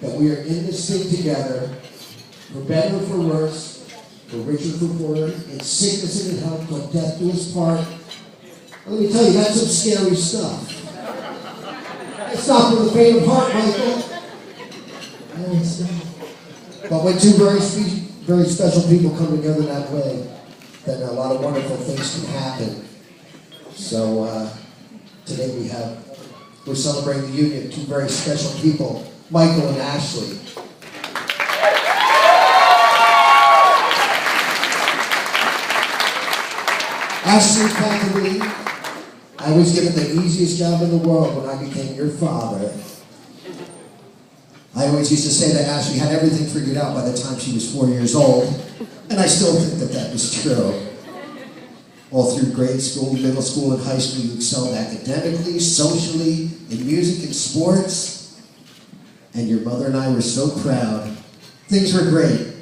that we are in this thing together, for better or for worse, for richer or for poorer, in sickness and in health, till death do us part. And let me tell you, that's some scary stuff. It's not for the faint of heart, Michael. No, it's not. But when two very special people come together that way, then a lot of wonderful things can happen. So today we're celebrating the union of two very special people, Michael and Ashley. Ashley family, I was given the easiest job in the world when I became your father. I always used to say that Ashley had everything figured out by the time she was 4 years old, and I still think that that was true. All through grade school, middle school, and high school, you excelled academically, socially, in music and sports, and your mother and I were so proud. Things were great.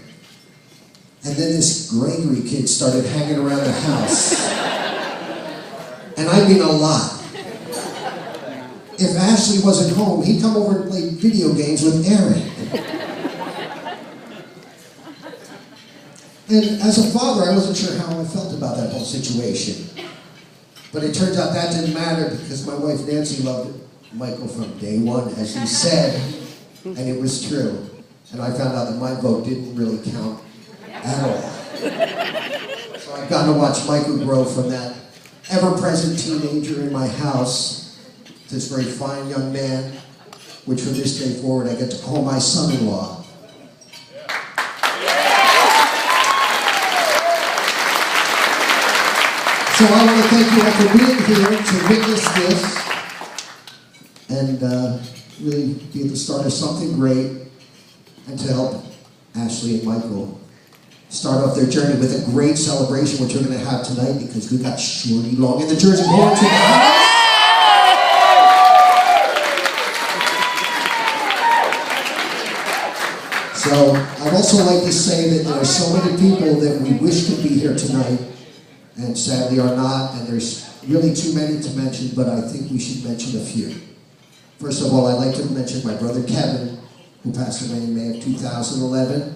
And then this Gregory kid started hanging around the house. And I mean a lot. If Ashley wasn't home, he'd come over and play video games with Aaron. And as a father, I wasn't sure how I felt about that whole situation. But it turns out that didn't matter because my wife Nancy loved Michael from day one, as she said, and it was true. And I found out that my vote didn't really count at all. So I've gotten to watch Michael grow from that ever-present teenager in my house to this very fine young man, which from this day forward I get to call my son-in-law. So I want to thank you all for being here to witness this and really be at the start of something great and to help Ashley and Michael start off their journey with a great celebration, which we're going to have tonight because we got Shorty Long and the Jersey Horns in the house. So I'd also like to say that there are so many people that we wish could be here tonight and sadly are not, and there's really too many to mention, but I think we should mention a few. First of all, I'd like to mention my brother Kevin, who passed away in May of 2011.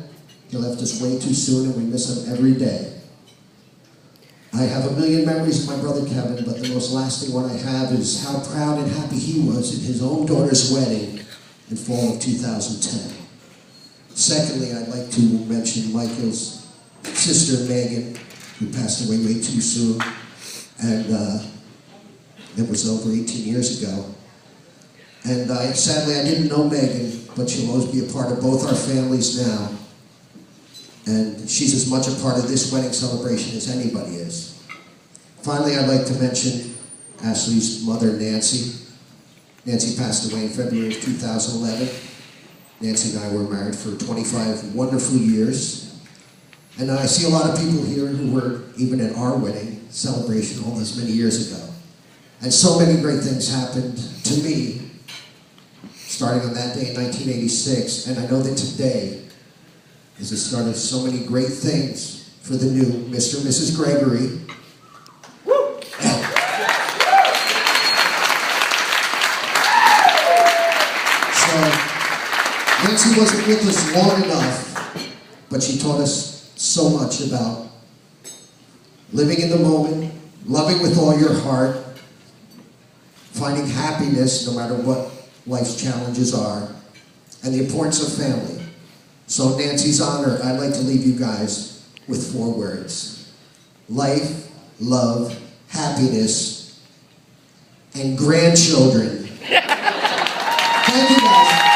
He left us way too soon and we miss him every day. I have a million memories of my brother Kevin, but the most lasting one I have is how proud and happy he was at his own daughter's wedding in fall of 2010. Secondly, I'd like to mention Michael's sister Megan, who passed away way too soon, and it was over 18 years ago. And sadly, I didn't know Megan, but she'll always be a part of both our families now. And she's as much a part of this wedding celebration as anybody is. Finally, I'd like to mention Ashley's mother, Nancy. Nancy passed away in February of 2011. Nancy and I were married for 25 wonderful years. And I see a lot of people here who were even at our wedding celebration all those many years ago. And so many great things happened to me, starting on that day in 1986. And I know that today is the start of so many great things for the new Mr. and Mrs. Gregory. So, Nancy wasn't with us long enough, but she taught us so much about living in the moment, loving with all your heart, finding happiness no matter what life's challenges are, and the importance of family. So in Nancy's honor, I'd like to leave you guys with 4 words. Life, love, happiness, and grandchildren. Thank you guys.